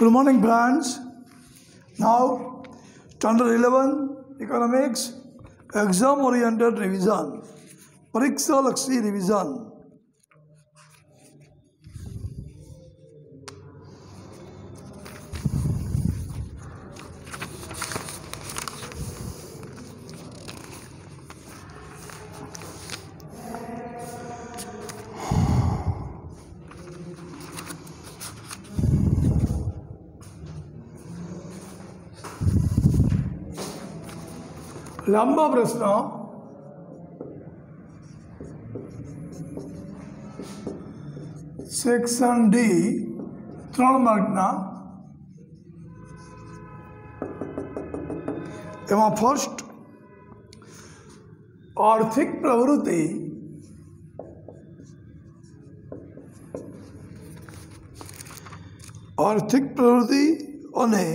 Good morning, friends. Now, Standard 11 Economics Exam Oriented Revision, Pariksha Lakshi Revision. લાંબા પ્રશ્ન section D 3 માર્કના એમાં first આર્થિક પ્રવૃત્તિ અને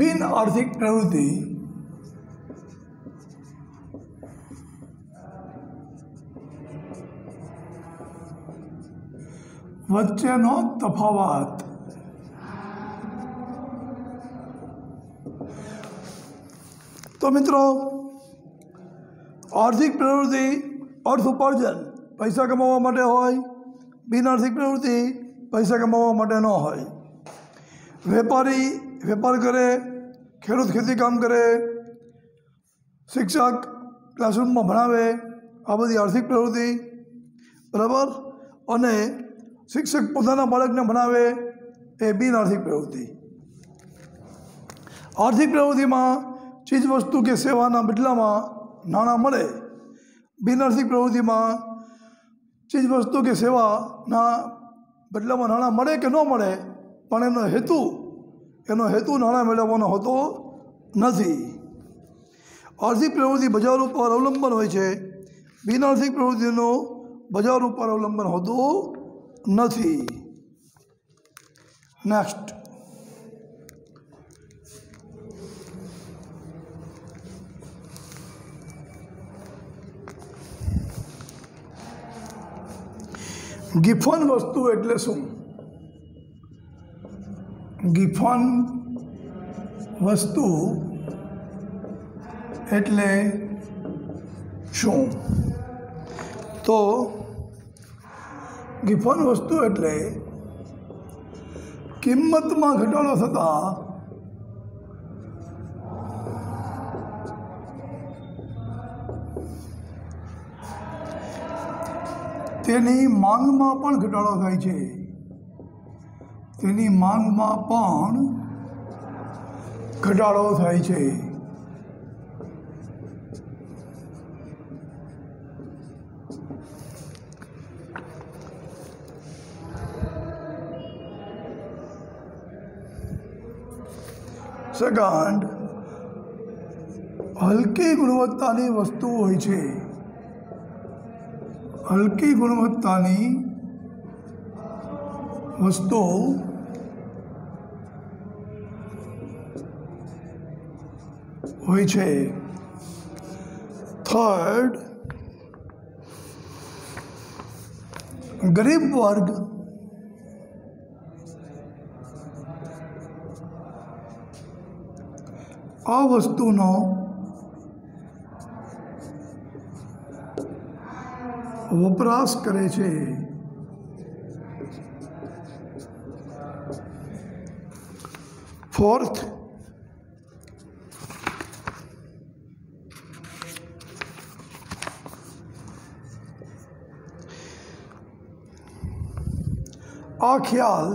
બિન આર્થિક પ્રવૃત્તિ વચ્ચેનો તફાવત. તો મિત્રો, આર્થિક પ્રવૃત્તિ અર્થ ઉપાર્જન પૈસા કમાવા માટે હોય, બિન આર્થિક પ્રવૃત્તિ પૈસા કમાવા માટે ન હોય. વેપારી વેપાર કરે, ખેડૂત ખેતી કામ કરે, શિક્ષક ક્લાસરૂમમાં ભણાવે, આ બધી આર્થિક પ્રવૃત્તિ, બરાબર. અને શિક્ષક પોતાના બાળકને ભણાવે એ બિન આર્થિક પ્રવૃત્તિ. આર્થિક પ્રવૃત્તિમાં ચીજ વસ્તુ કે સેવાના બદલામાં નાણાં મળે. બિન આર્થિક પ્રવૃત્તિમાં ચીજ વસ્તુ કે સેવાના બદલામાં નાણાં મળે કે ન મળે, પણ એનો હેતુ નાણાં મેળવવાનો હોતો નથી. આર્થિક પ્રવૃત્તિ બજાર ઉપર અવલંબન હોય છે, બિન આર્થિક પ્રવૃત્તિનું બજાર ઉપર અવલંબન હોતું નથી. નેક્સ્ટ, ગિફન વસ્તુ એટલે શું? ગિફન વસ્તુ એટલે શું? તો ગિફન વસ્તુ એટલે કિંમતમાં ઘટાડો થતાં તેની માંગમાં પણ ઘટાડો થાય છે. તેની માંગમાં પણ ઘટાડો થાય છે. સેકન્ડ, હલકી ગુણવત્તાની વસ્તુઓ હોય છે. હલકી ગુણવત્તાની વસ્તુઓ હોય છે. થર્ડ, ગરીબ વર્ગ આ વસ્તુનો વપરાશ કરે છે. ફોર્થ, આ ખ્યાલ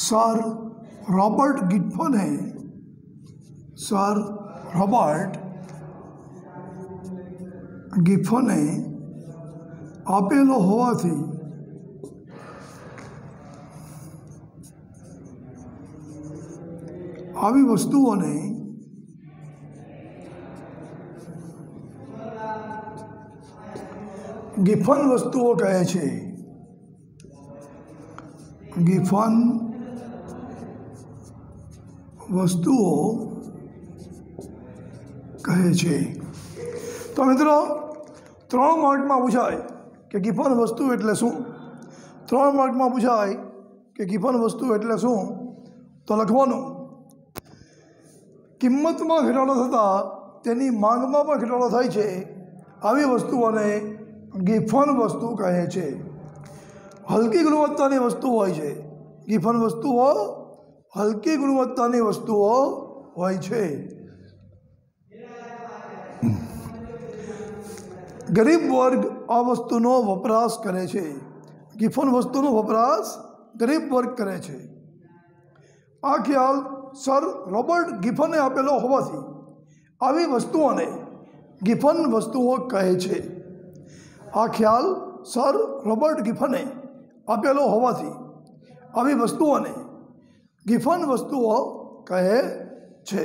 સર રોબર્ટ ગિફને આપેલો હોવાથી આવી વસ્તુઓને ગિફન વસ્તુઓ કહે છે. ગિફન વસ્તુઓ કહે છે। તો મિત્રો 3 માર્કમાં પૂછાય કે ગિફન વસ્તુ એટલે શું? 3 માર્કમાં પૂછાય કે ગિફન વસ્તુ એટલે શું? તો લખવાનું કિંમતમાં ઘટાડો થતાં તેની માંગમાં પણ ઘટાડો થાય છે, આવી વસ્તુઓને ગિફન વસ્તુ કહે છે। હલકી ગુણવત્તાની વસ્તુ હોય છે, ગિફન વસ્તુઓ હલકી ગુણવત્તાની વસ્તુઓ હોય છે। ગરીબ વર્ગ આ વસ્તુનો વપરાશ કરે છે, ગિફન વસ્તુનો વપરાશ ગરીબ વર્ગ કરે છે। આ ખ્યાલ સર રોબર્ટ ગિફને આપેલો હોવાથી આવી વસ્તુઓને ગિફન વસ્તુઓ કહે છે। આ ખ્યાલ સર રોબર્ટ ગિફને આપેલો હોવાથી આવી વસ્તુઓને ગિફન વસ્તુઓ કહે છે।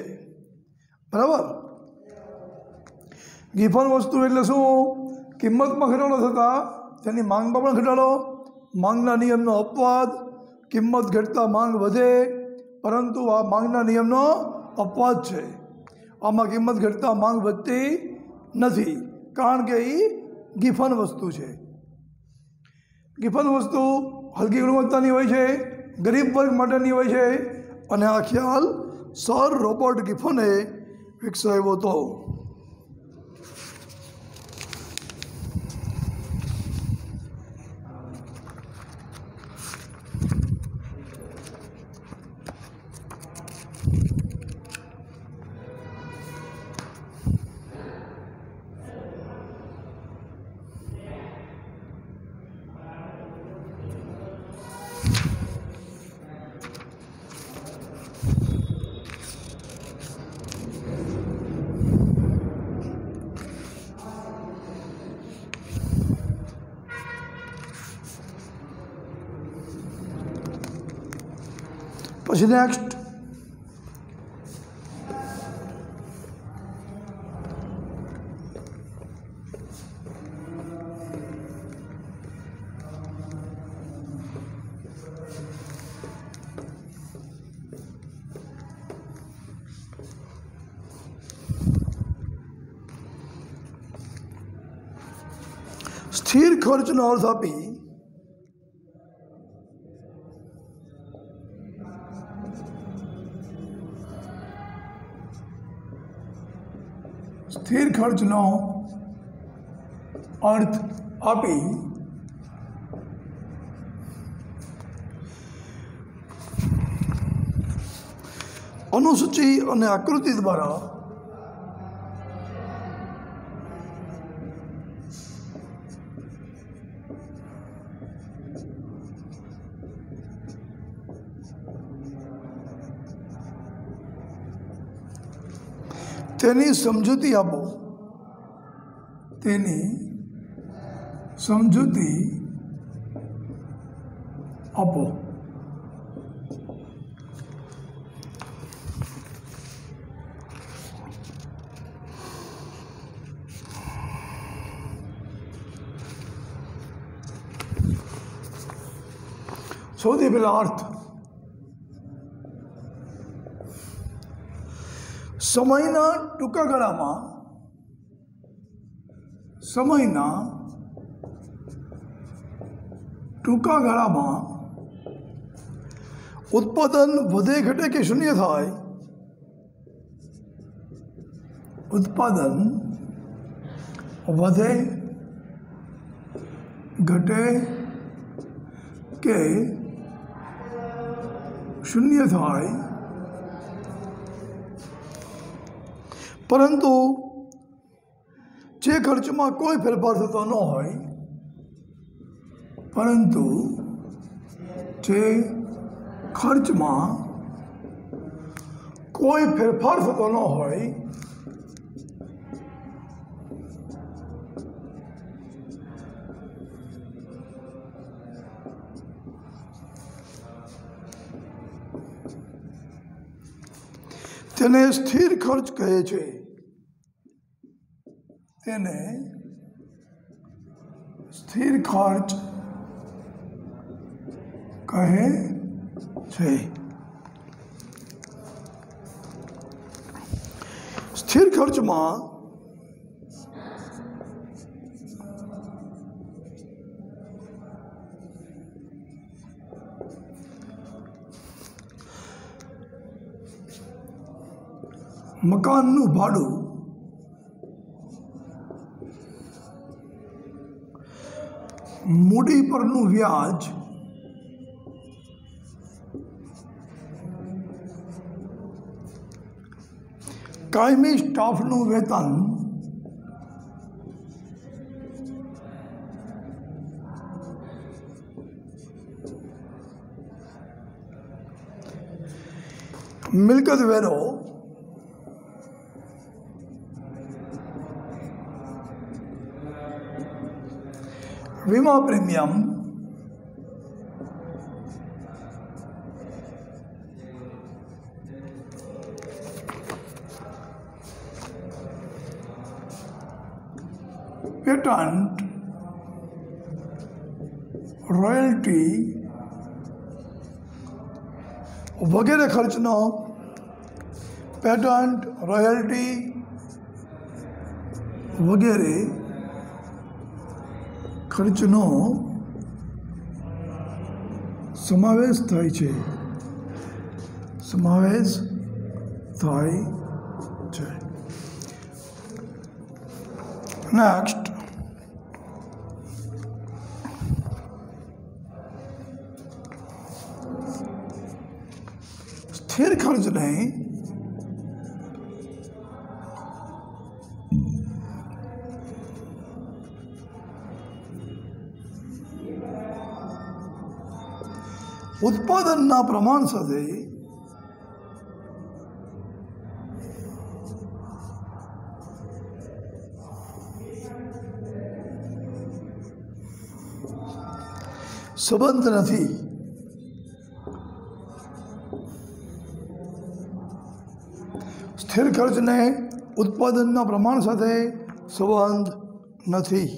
બરાબર। ગિફન વસ્તુ એટલે શું? કિંમતમાં ઘટાડો થતાં તેની માંગમાં પણ ઘટાડો, માંગના નિયમનો અપવાદ, કિંમત ઘટતા માંગ વધે, પરંતુ આ માંગના નિયમનો અપવાદ છે। આમાં કિંમત ઘટતા માંગ વધતી નથી, કારણ કે એ ગિફન વસ્તુ છે। ગિફન વસ્તુ હલકી ગુણવત્તાની હોય છે, ગરીબ વર્ગ માટેની હોય છે, અને આ ખ્યાલ સર રોબર્ટ ગિફને વિકસાવ્યો હતો। પછી નેક્સ્ટ સ્થિર ખર્ચનો અર્થ આપી સ્થિર ખર્ચનો અર્થ આપી અનુસૂચિ અને આકૃતિ દ્વારા તેની સમજૂતી આપો, તેની સમજૂતી આપો। સૌથી પહેલા અર્થ સમયના ટૂંકા ગાળામાં ઉત્પાદન વધે ઘટે કે શૂન્ય થાય, ઉત્પાદન વધે ઘટે કે શૂન્ય થાય, પરંતુ જે ખર્ચમાં કોઈ ફેરફાર થતો ન હોય, પરંતુ જે ખર્ચમાં કોઈ ફેરફાર થતો ન હોય તેને સ્થિર ખર્ચ કહે છે। તેને સ્થિર ખર્ચ કહે છે। સ્થિર ખર્ચમાં મકાનનું ભાડું, મૂડી પરનું વ્યાજ, કાયમી સ્ટાફનું વેતન, મિલકત વેરો, વીમા પ્રીમિયમ, પેટન્ટ, રોયલ્ટી વગેરે ખર્ચનો, પેટન્ટ, રોયલ્ટી વગેરે ખર્ચનો સમાવેશ થાય છે, સમાવેશ થાય છે. નેક્સ્ટ, સ્થિર ખર્ચને ઉત્પાદનના પ્રમાણ સાથે સંબંધ નથી. સ્થિર ખર્ચને ઉત્પાદનના પ્રમાણ સાથે સંબંધ નથી.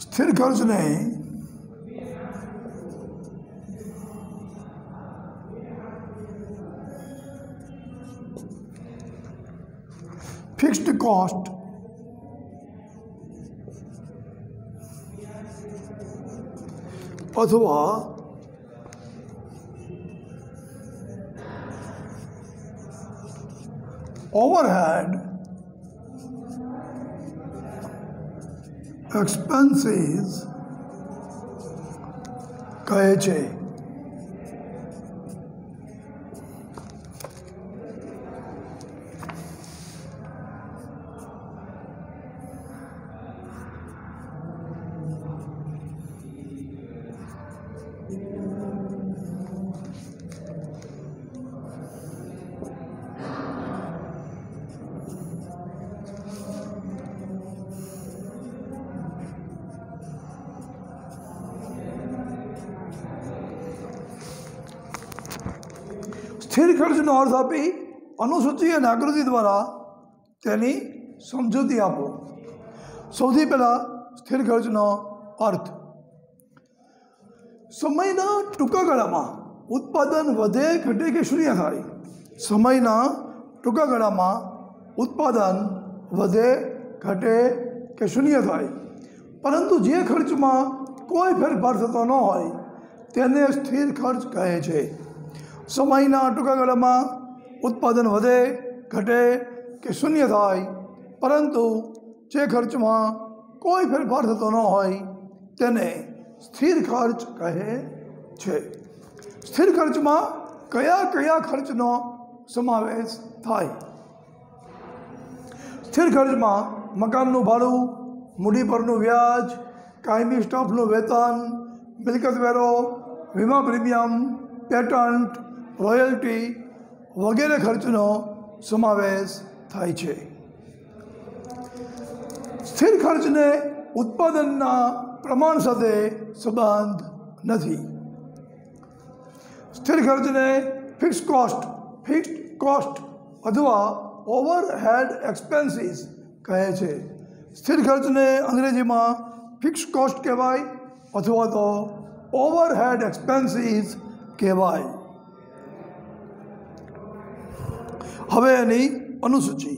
સ્થિર ખર્ચને ફિક્સ્ડ કોસ્ટ અથવા ઓવરહેડ એક્સપેન્સીસ કહે છે. સ્થિર ખર્ચનો અર્થ આપી અનુસૂચિ અને આકૃતિ દ્વારા તેની સમજૂતી આપો. સૌથી પહેલાં સ્થિર ખર્ચનો અર્થ. સમયના ટૂંકા ગાળામાં ઉત્પાદન વધે, ઘટે કે શૂન્ય થાય. સમયના ટૂંકા ગાળામાં ઉત્પાદન વધે, ઘટે કે શૂન્ય થાય, પરંતુ જે ખર્ચમાં કોઈ ફેરફાર થતો ન હોય તેને સ્થિર ખર્ચ કહે છે. સમયના ટૂંકા ગાળામાં ઉત્પાદન વધે, ઘટે કે શૂન્ય થાય, પરંતુ જે ખર્ચમાં કોઈ ફેરફાર થતો ન હોય તેને સ્થિર ખર્ચ કહે છે. સ્થિર ખર્ચમાં કયા કયા ખર્ચનો સમાવેશ થાય? સ્થિર ખર્ચમાં મકાનનું ભાડું, મૂડી પરનું વ્યાજ, કાયમી સ્ટાફનું વેતન, મિલકત વેરો, વીમા પ્રીમિયમ, પેટન્ટ, રોયલ્ટી વગેરે ખર્ચનો સમાવેશ થાય છે. સ્થિર ખર્ચને ઉત્પાદનના પ્રમાણ સાથે સંબંધ નથી. સ્થિર ખર્ચને ફિક્સ્ડ કોસ્ટ અથવા ઓવરહેડ એક્સપેન્સીસ કહે છે. સ્થિર ખર્ચને અંગ્રેજીમાં ફિક્સ્ડ કોસ્ટ કહેવાય અથવા તો ઓવરહેડ એક્સપેન્સીસ કહેવાય। હવે એની અનુસૂચિ।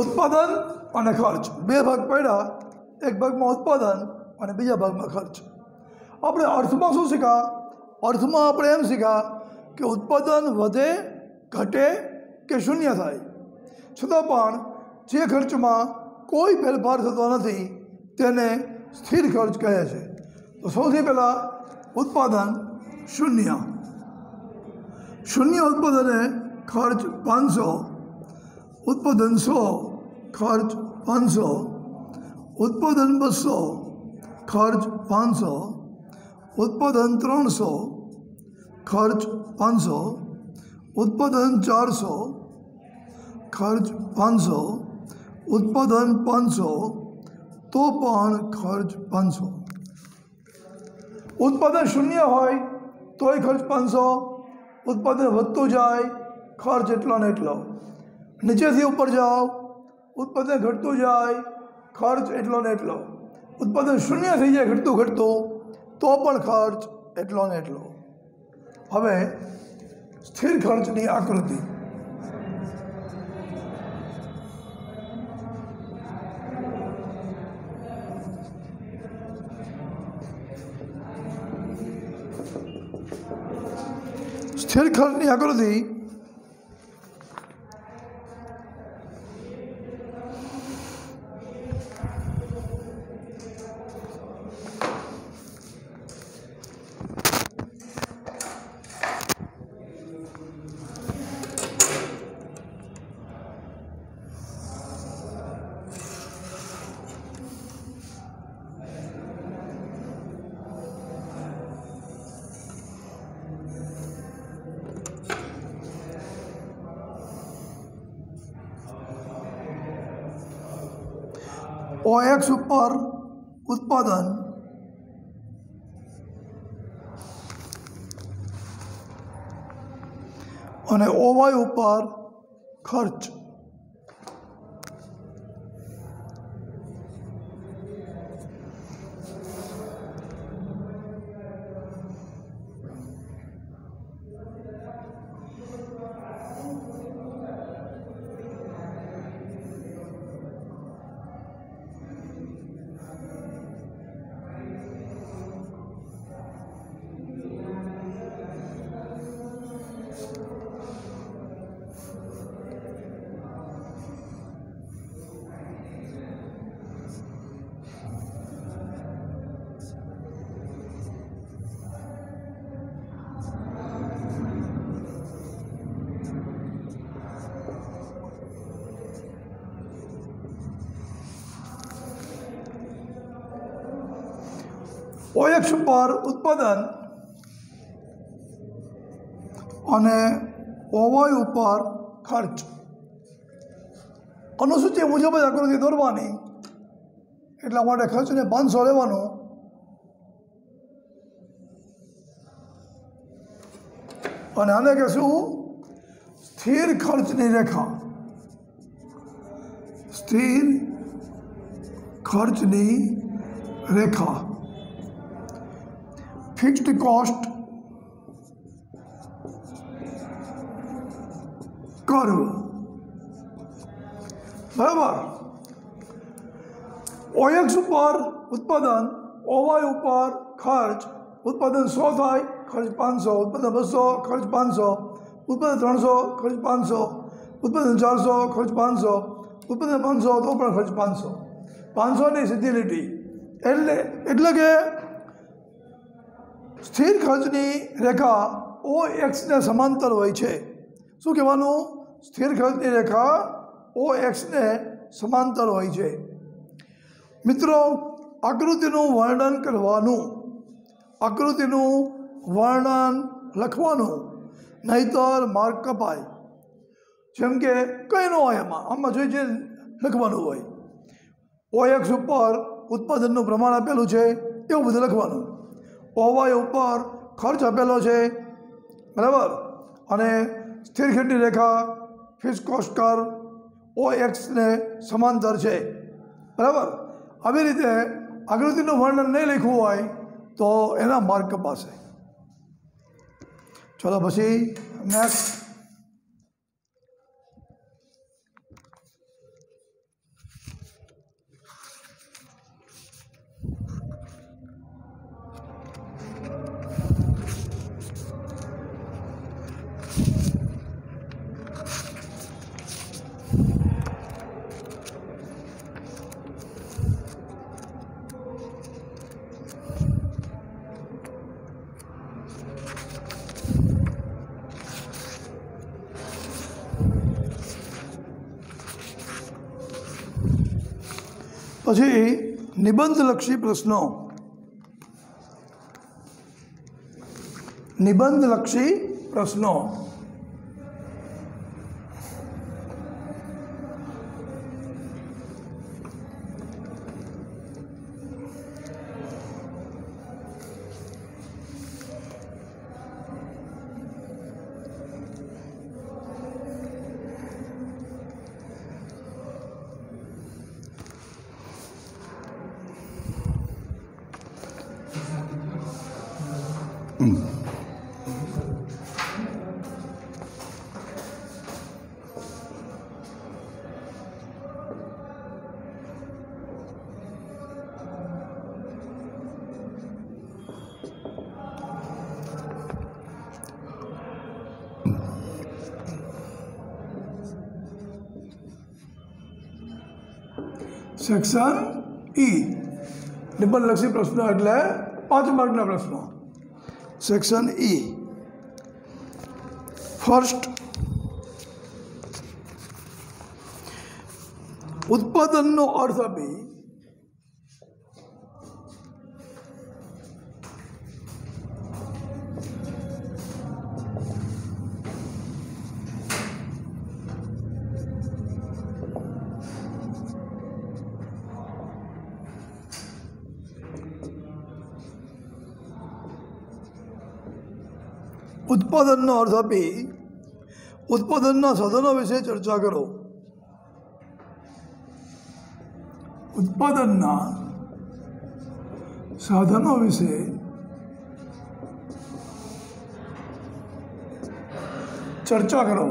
उत्पादन और खर्च बे भाग पड़ा। एक भाग में उत्पादन और बीजा भाग में खर्च। अपने अर्थ में शू शीखा? अर्थ में अपने एम शीखा कि उत्पादन वधे घटे के शून्य थाय छतां पण जे खर्च में कोई फेरफार थतो नथी तेने स्थिर खर्च कहे छे। तो सौथी पहला उत्पादन शून्य। शून्य उत्पादन खर्च 500, उत्पादन 100 खर्च 500, उत्पादन 200 खर्च 500, उत्पादन 300 खर्च 500, उत्पादन 400 खर्च 500, उत्पादन 500 तो पण खर्च 500। उत्पादन शून्य होय तोय खर्च 500, उत्पादन વધતું જાય खर्च એટલો ને એટલો। નીચેથી ઉપર જાઓ उत्पादन घटતું જાય खर्च એટલો ને એટલો। उत्पादन शून्य થઈ જાય ઘટતું ઘટતું તો પણ ખર્ચ એટલો ને એટલો। હવે સ્થિર ખર્ચની આકૃતિ। स्थिर खर्चनी आकृति OX ऊपर उत्पादन और OY ऊपर खर्च। OX पर उत्पादन અને OY ઉપર ખર્ચ અનુસૂચિ મુજબ જ આકૃતિ દોરવાની એટલા માટે ખર્ચને 500 લેવાનો અને આને કહેશું સ્થિર ખર્ચની રેખા સ્થિર ખર્ચની રેખા ફિક્સ્ડ કોસ્ટ કર્વ બરાબર OX ઉપર ઉત્પાદન OY ઉપર ખર્ચ उत्पादन 100 થાય ખર્ચ 500 उत्पादन 200 ખર્ચ 500 उत्पादन 300 ખર્ચ 500 उत्पादन 400 ખર્ચ 500 उत्पादन 500 તો પણ ખર્ચ 500 500ની સીધી લીટી એટલે કે સ્થિર ખર્ચની રેખા OX ને સમાંતર હોય છે શું કહેવાનું સ્થિર ખર્ચની રેખા OX ને સમાંતર હોય છે મિત્રો આકૃતિનું વર્ણન કરવાનું આકૃતિનું વર્ણન લખવાનું નહીતર માર્ક કપાય જેમ કે કંઈ ન હોય આમાં જોઈ લખવાનું હોય OX ઉપર ઉત્પાદનનું પ્રમાણ આપેલું છે એવું બધું લખવાનું OY ઉપર ખર્ચ આપેલો છે બરાબર અને સ્થિર ખર્ચની રેખા ફિક્સ્ડ કોસ્ટ કર્વ OX ને સમાંતર છે બરાબર આવી રીતે આકૃતિનું વર્ણન નહીં લખવું હોય તો એના માર્ક કપાશે ચલો પછી નેક્સ્ટ પછી નિબંધલક્ષી પ્રશ્નો નિબંધલક્ષી પ્રશ્નો સેક્શન ઈ નિબંધલક્ષી પ્રશ્નો એટલે 5 માર્કના પ્રશ્નો સેક્શન ઈ ફર્સ્ટ ઉત્પાદનનો અર્થ આપી उत्पादनનો અર્થ આપી ઉત્પાદનના સાધનો વિશે ચર્ચા કરો ઉત્પાદનના સાધનો વિશે ચર્ચા કરો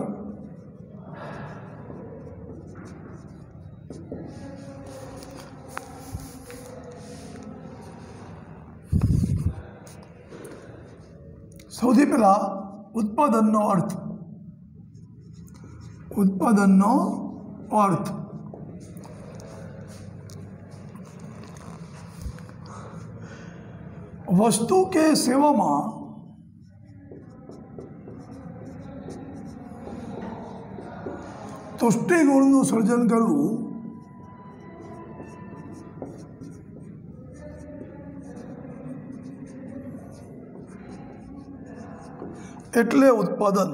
સૌથી પહેલા ઉત્પાદનનો અર્થ વસ્તુ કે સેવામાં तुष्टिगुणનું સર્જન કરવું एटले उत्पादन।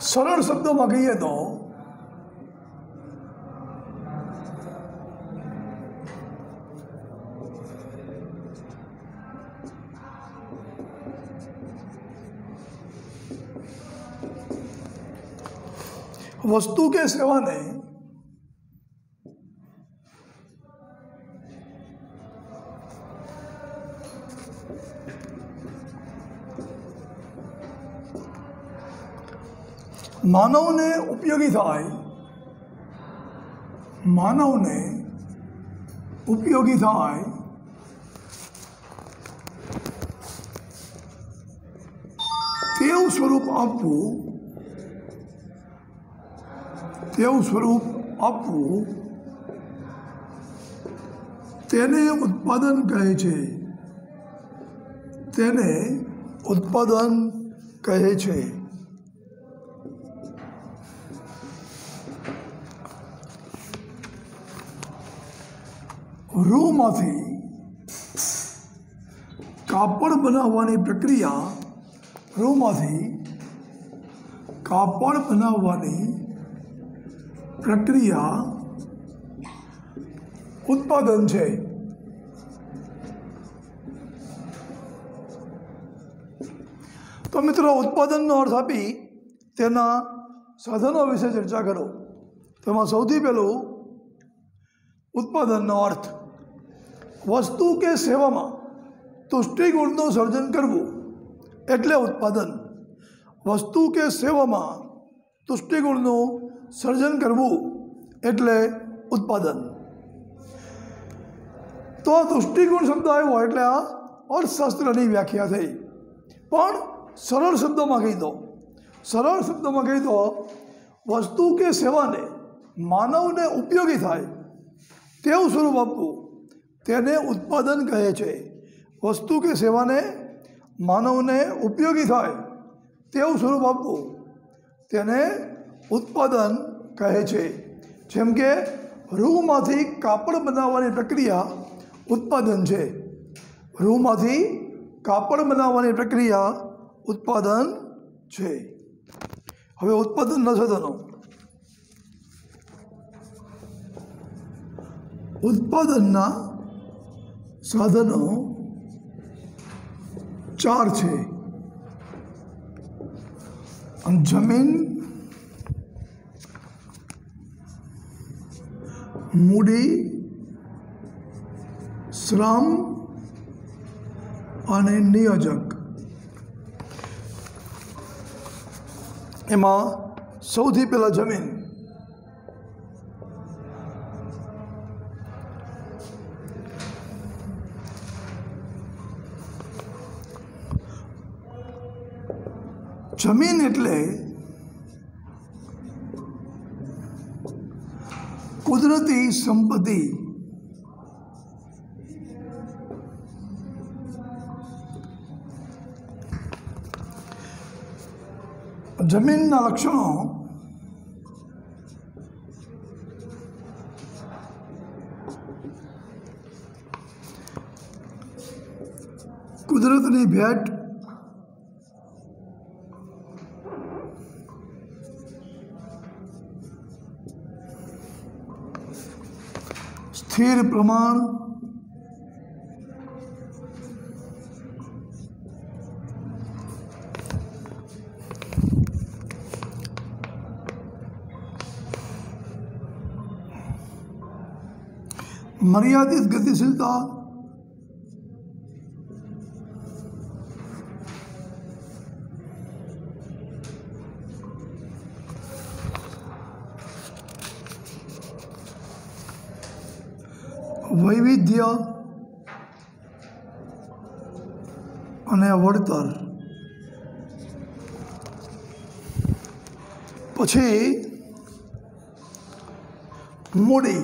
सरल शब्दों में कहिए तो वस्तु के सेवा ने मानव ने उपयोगी थाय, मानव ने उपयोगी थाय तेव स्वरूप आपवू, तेव स्वरूप आपवू तेने उत्पादन कहे छे, तेने उत्पादन कहे छे। रूमांथी कापड़ बनाववानी प्रक्रिया, रूमांथी कापड़ बनाववानी प्रक्रिया उत्पादन छे। तो मित्रों, उत्पादन नो अर्थ आपी तेना साधनों विषे चर्चा करो। तेमां सौथी पहेलुं उत्पादन नो अर्थ वस्तु के सेवा में तुष्टिगुण नु सर्जन करवू एटले उत्पादन। वस्तु के सेवा में तुष्टिगुण नु सर्जन करवू एटले उत्पादन। तो तुष्टिगुण शब्द आव्यो एटले आ अर्थशास्त्रनी व्याख्या थई। पण सरल शब्दों में कही दो, सरल शब्दों में कही दो वस्तु के सेवा ने मानव ने उपयोगी थाय तेवुं स्वरूप आपवू तेने उत्पादन कहे छे। वस्तु के सेवा ने मानव ने उपयोगी थाय तेवुं स्वरूप आपवू तेने उत्पादन कहे छे। जेम के रूमांथी कापड़ बनाववानी प्रक्रिया उत्पादन छे। रूमांथी कापड़ बनाववानी प्रक्रिया उत्पादन छे। हवे उत्पादन न साधनो, उत्पादनना साधनों 4 छे। जमीन, मूडी, श्रम अने नियोजक। एमां सौथी पहेला जमीन। जमीन एटले कुदरती संपत्ति। जमीन लक्षणों कुदरतनी भेट, स्थिर प्रमाण, मर्यादित गतिशीलता, वैविध्य अने वळतर। पछी मूडी।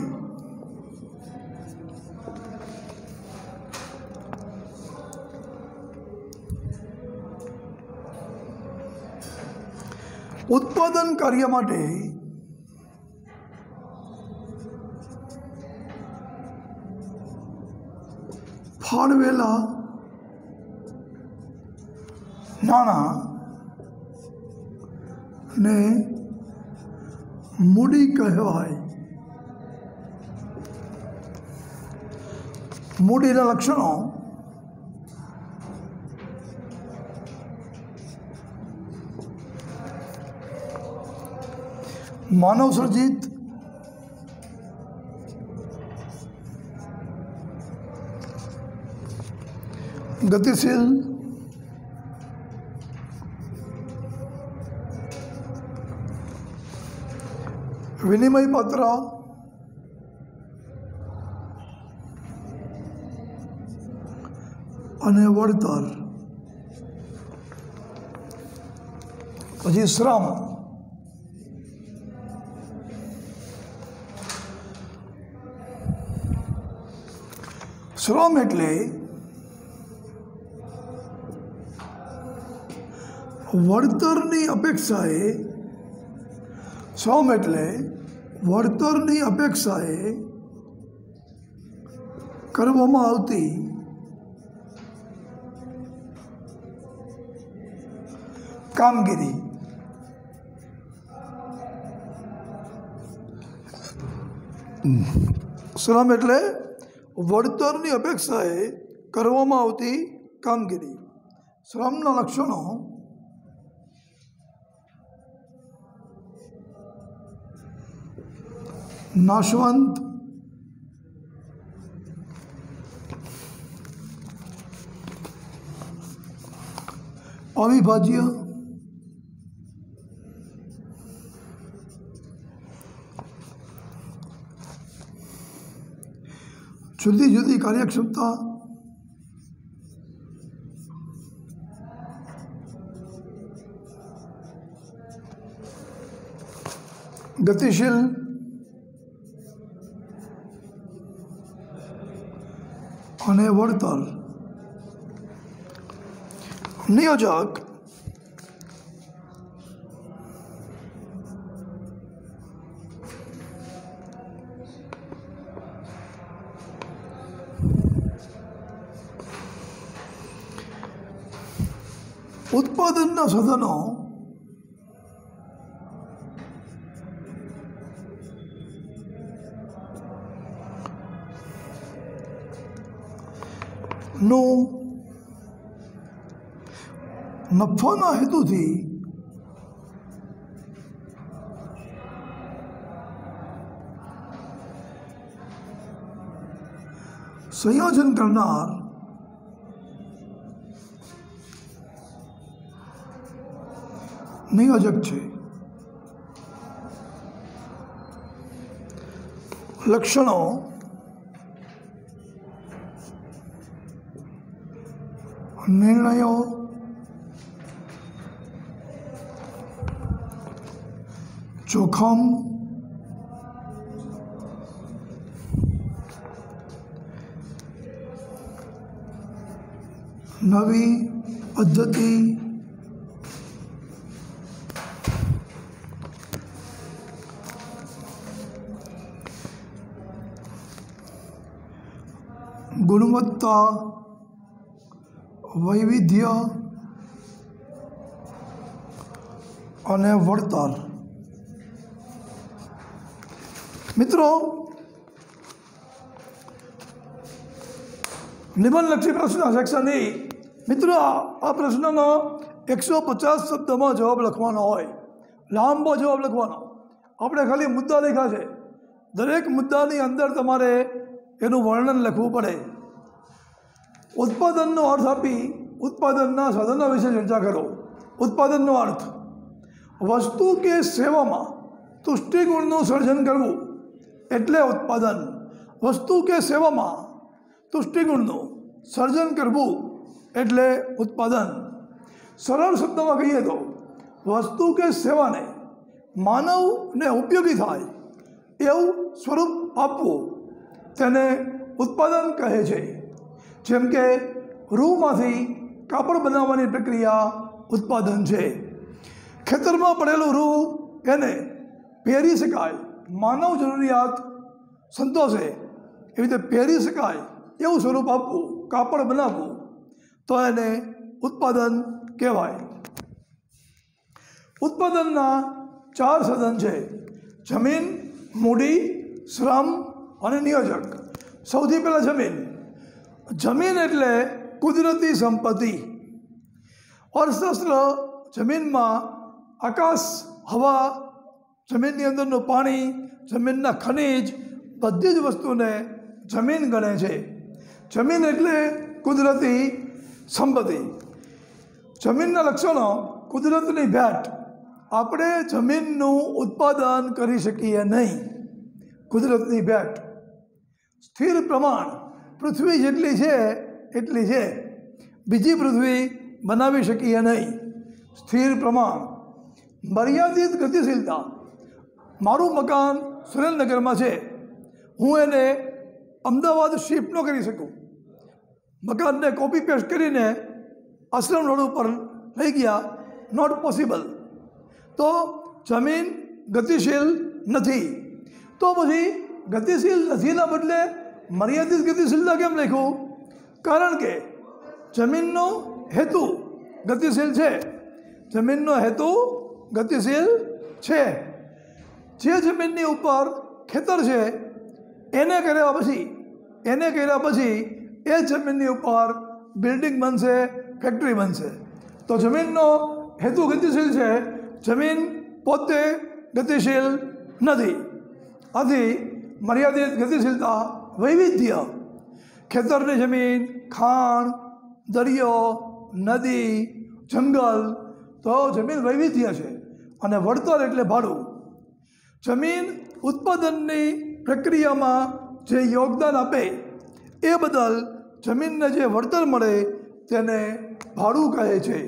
उत्पादन कार्य माटे ફાળવેલા નાણાં ને મૂડી કહેવાય। મૂડીના લક્ષણો માનવ સર્જિત, ગતિશીલ, વિનિમય પાત્ર અને વળતર। પછી શ્રમ। શ્રમ એટલે વળતરની અપેક્ષાએ, શ્રમ એટલે વળતરની અપેક્ષાએ કરવામાં આવતી કામગીરી। શ્રમ એટલે વળતરની અપેક્ષાએ કરવામાં આવતી કામગીરી। શ્રમના લક્ષણો નાશવંત, અવિભાજ્ય, જુદી જુદી કાર્યક્ષમતા, ગતિશીલ, અને વળતર। નિયોજક ઉત્પાદનના સાધનો નું નફાના હેતુથી સંયોજન કરનાર નિયોજક છે। લક્ષણો નિર્ણયો, જોખમ, નવી પદ્ધતિ, ગુણવત્તા, વૈવિધ્ય અને વળતર। મિત્રો, નિબંધલક્ષી પ્રશ્ન સેક્શન એ મિત્રો આ પ્રશ્નનો 150 શબ્દમાં જવાબ લખવાનો હોય, લાંબો જવાબ લખવાનો। આપણે ખાલી મુદ્દા લખ્યા છે, દરેક મુદ્દાની અંદર તમારે એનું વર્ણન લખવું પડે। ઉત્પાદનનો અર્થ આપી ઉત્પાદનના સાધનો વિશે ચર્ચા કરો। ઉત્પાદનનો અર્થ વસ્તુ કે સેવામાં તુષ્ટિગુણનું સર્જન કરવું એટલે ઉત્પાદન। વસ્તુ કે સેવામાં તુષ્ટિગુણનું સર્જન કરવું એટલે ઉત્પાદન। સરળ શબ્દમાં કહીએ તો વસ્તુ કે સેવાને માનવને ઉપયોગી થાય એવું સ્વરૂપ આપવું તેને ઉત્પાદન કહે છે। જેમ કે રૂમાંથી કાપડ બનાવવાની પ્રક્રિયા ઉત્પાદન છે। ખેતરમાં પડેલું રૂ એને પહેરી શકાય, માનવ જરૂરિયાત સંતોષે એવી રીતે પહેરી શકાય એવું સ્વરૂપ આપવું કાપડ બનાવવું તો એને ઉત્પાદન કહેવાય. ઉત્પાદનના 4 સાધન છે: જમીન, મૂડી, શ્રમ અને નિયોજક. સૌથી પહેલાં જમીન. જમીન એટલે કુદરતી સંપત્તિ. અર્થશાસ્ત્ર જમીનમાં આકાશ, હવા, જમીનની અંદરનું પાણી, જમીનના ખનિજ, બધી જ વસ્તુને જમીન ગણે છે. જમીન એટલે કુદરતી સંપત્તિ. જમીનના લક્ષણો: કુદરતની ભેટ. આપણે જમીનનું ઉત્પાદન કરી શકીએ નહીં. કુદરતની ભેટ. સ્થિર પ્રમાણ. પૃથ્વી જેટલી છે એટલી છે, બીજી પૃથ્વી બનાવી શકીએ નહીં. સ્થિર પ્રમાણ. મર્યાદિત ગતિશીલતા. મારું મકાન સુરેન્દ્રનગરમાં છે, હું એને અમદાવાદ શિફ્ટ ન કરી શકું. મકાનને કોપી પેસ્ટ કરીને આશ્રમ રોડ ઉપર લઈ ગયા, નોટ પોસિબલ. તો જમીન ગતિશીલ નથી. તો પછી ગતિશીલ નથીના બદલે મર્યાદિત ગતિશીલતા કેમ લખ્યું? કારણ કે જમીનનો હેતુ ગતિશીલ છે. જમીનનો હેતુ ગતિશીલ છે. જે જમીનની ઉપર ખેતર છે એને કર્યા પછી એ જમીનની ઉપર બિલ્ડિંગ બનશે, ફેક્ટરી બનશે. તો જમીનનો હેતુ ગતિશીલ છે, જમીન પોતે ગતિશીલ નથી. આથી મર્યાદિત ગતિશીલતા. વૈવિધ્ય. ખેતરની જમીન, ખાણ, દરિયો, નદી, જંગલ, તો જમીન વૈવિધ્ય છે. અને વળતર એટલે ભાડું. જમીન ઉત્પાદનની પ્રક્રિયામાં જે યોગદાન આપે એ બદલ જમીનને જે વળતર મળે તેને ભાડું કહે છે.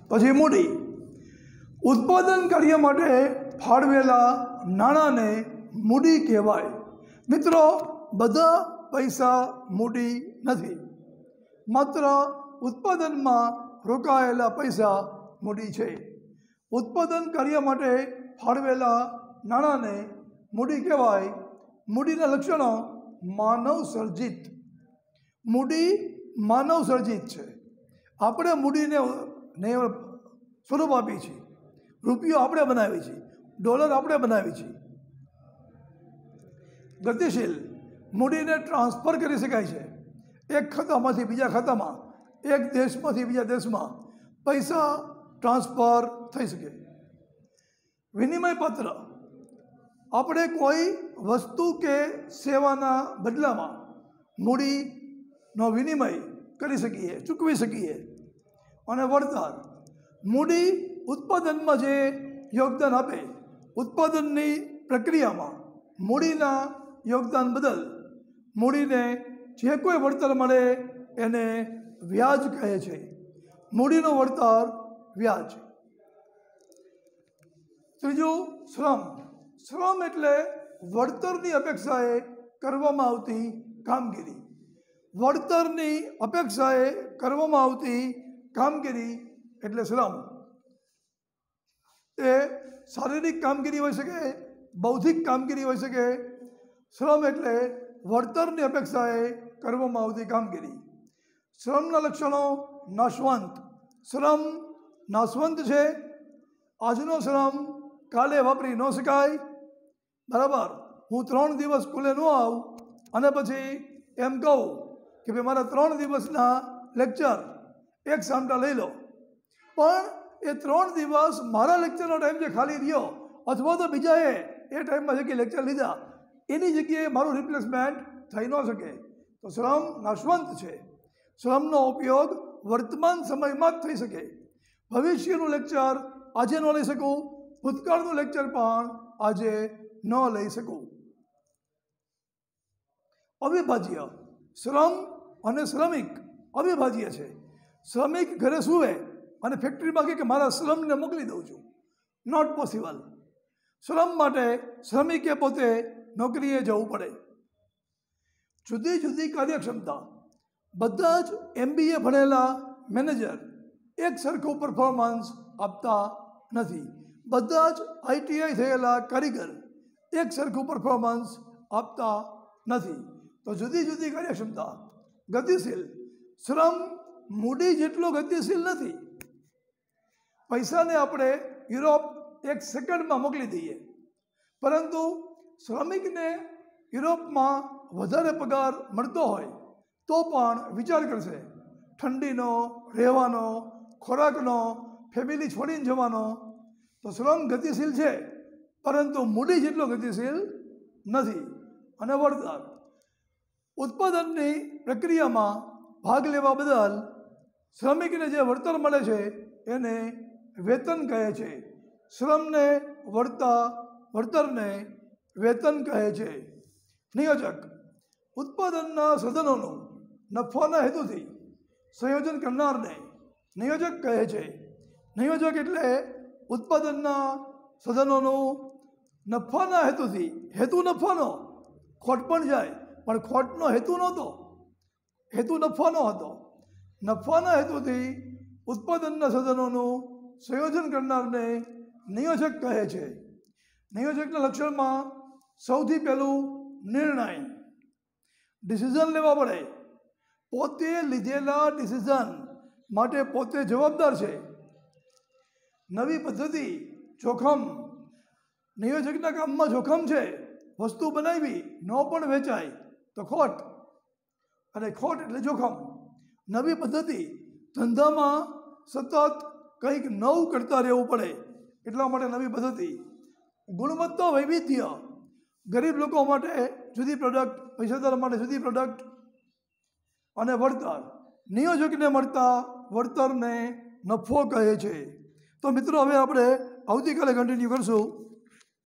પછી મૂડી. ઉત્પાદન કાર્ય માટે ફાળવેલા નાણાંને મૂડી કહેવાય. મિત્રો, બધા પૈસા મૂડી નથી. માત્ર ઉત્પાદનમાં રોકાયેલા પૈસા મૂડી છે. ઉત્પાદન કાર્ય માટે ફાળવેલા નાણાંને મૂડી કહેવાય. મૂડીના લક્ષણો: માનવ સર્જિત. મૂડી માનવ સર્જિત છે. આપણે મૂડીને સ્વરૂપ આપીએ છીએ. રૂપિયો આપણે બનાવીએ છીએ, ડોલર આપણે બનાવીએ છીએ. ગતિશીલ. મૂડીને ટ્રાન્સફર કરી શકાય છે. એક ખાતામાંથી બીજા ખાતામાં, એક દેશમાંથી બીજા દેશમાં પૈસા ટ્રાન્સફર થઈ શકે. વિનિમય પાત્ર. આપણે કોઈ વસ્તુ કે સેવાના બદલામાં મૂડીનો વિનિમય કરી શકીએ, ચૂકવી શકીએ. અને વળતર. મૂડી ઉત્પાદનમાં જે યોગદાન આપે, ઉત્પાદનની પ્રક્રિયામાં મૂડીના યોગદાન બદલ મૂડીને જે કોઈ વળતર મળે એને વ્યાજ કહે છે. મૂડીનું વળતર વ્યાજ. ત્રીજું, શ્રમ. શ્રમ એટલે વળતરની અપેક્ષાએ કરવામાં આવતી કામગીરી. વળતરની અપેક્ષાએ કરવામાં આવતી કામગીરી એટલે શ્રમ. એ શારીરિક કામગીરી હોઈ શકે, બૌદ્ધિક કામગીરી હોઈ શકે. શ્રમ એટલે વળતરની અપેક્ષાએ કરવામાં આવતી કામગીરી. શ્રમના લક્ષણો: નાશવંત. શ્રમ નાશવંત છે. આજનો શ્રમ કાલે વાપરી ન શકાય. બરાબર. હું 3 દિવસ સ્કૂલે ન આવું અને પછી એમ કહું કે ભાઈ મારા 3 દિવસના લેક્ચર એક સામટા લઈ લો, પણ એ 3 દિવસ મારા લેક્ચરનો ટાઈમ જે ખાલી રહ્યો અથવા તો બીજાએ એ ટાઈમમાં જે લેક્ચર લીધા એની જગ્યાએ મારું રિપ્લેસમેન્ટ થઈ ન શકે. તો શ્રમ નાશવંત છે. શ્રમનો ઉપયોગ વર્તમાન સમયમાં જ થઈ શકે. ભવિષ્યનું લેક્ચર આજે ન લઈ શકું, ભૂતકાળનું લેક્ચર પણ આજે ન લઈ શકું. અવિભાજ્ય. શ્રમ અને શ્રમિક અવિભાજ્ય છે. શ્રમિક ઘરે સૂવે અને ફેક્ટરીમાં કહે કે મારા શ્રમને મોકલી દઉં છું. Not possible. શ્રમ માટે શ્રમિકે પોતે નોકરીએ જવું પડે. જુદી જુદી કાર્યક્ષમતા. બધા જ MBA ભણેલા મેનેજર એક સરખું પરફોર્મન્સ આપતા નથી. બધા જ ITI થયેલા કારીગર એક સરખું પરફોર્મન્સ આપતા નથી. તો જુદી જુદી કાર્યક્ષમતા. ગતિશીલ. શ્રમ મૂડી જેટલો ગતિશીલ નથી. પૈસાને આપણે યુરોપ 1 સેકન્ડમાં મોકલી દઈએ, પરંતુ શ્રમિકને યુરોપમાં વધારે પગાર મળતો હોય તો પણ વિચાર કરશે. ઠંડીનો, રહેવાનો, ખોરાકનો, ફેમિલી છોડીને જવાનો. તો શ્રમ ગતિશીલ છે, પરંતુ મૂડી જેટલો ગતિશીલ નથી. અને વળતર, ઉત્પાદનની પ્રક્રિયામાં ભાગ લેવા બદલ શ્રમિકને જે વળતર મળે છે એને વેતન કહે છે. શ્રમને વળતરને વેતન કહે છે. નિયોજક, ઉત્પાદનના સાધનોનું નફાના હેતુથી સંયોજન કરનારને નિયોજક કહે છે. નિયોજક એટલે ઉત્પાદનના સાધનોનું નફાના હેતુથી, હેતુ નફાનો, ખોટ પણ જાય પણ ખોટનો હેતુ નહોતો, હેતુ નફાનો હતો. નફાના હેતુથી ઉત્પાદનના સાધનોનું સંયોજન કરનારને નિયોજક કહે છે. નિયોજકના લક્ષણમાં સૌથી પહેલું નિર્ણય, ડિસિઝન લેવા પડે. પોતે લીધેલા ડિસિઝન માટે પોતે જવાબદાર છે. નવી પદ્ધતિ, જોખમ, નિયોજકના કામમાં જોખમ છે. વસ્તુ બનાવી ન પણ વેચાય તો ખોટ, અને ખોટ એટલે જોખમ. નવી પદ્ધતિ, ધંધામાં સતત કંઈક નવું કરતા રહેવું પડે, એટલા માટે નવી પદ્ધતિ. ગુણવત્તા વૈવિધ્ય, ગરીબ લોકો માટે જુદી પ્રોડક્ટ, પૈસાદાર માટે જુદી પ્રોડક્ટ. અને વળતર, નિયોજકને મળતા વળતરને નફો કહે છે. તો મિત્રો, હવે આપણે આવતીકાલે કન્ટિન્યુ કરશું.